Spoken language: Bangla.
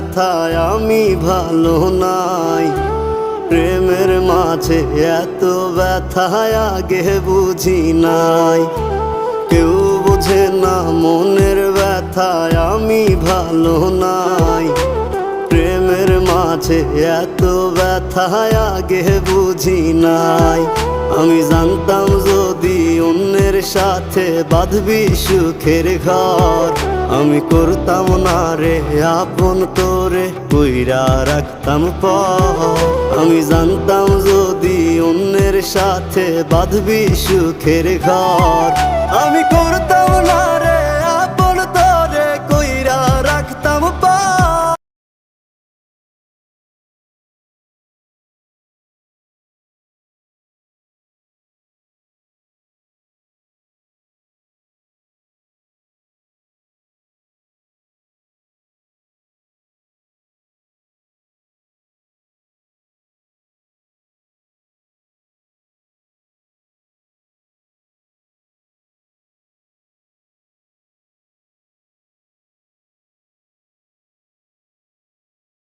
ব্যথায় আমি ভালো নাই। প্রেমের মাঝে এত ব্যথায় আগে বুঝি নাই। কেউ বোঝে না মনের ব্যথায় আমি ভালো নাই। প্রেমের মাঝে এত ব্যথায় আগে বুঝি নাই। আমি জানতাম যদি অন্যের সাথে বাঁধবি সুখের ঘর, আমি করতাম না রে আপন তোরে কইরা রাখতাম পর। আমি জানতাম যদি অন্যের সাথে বাঁধবি সুখের ঘর, আমি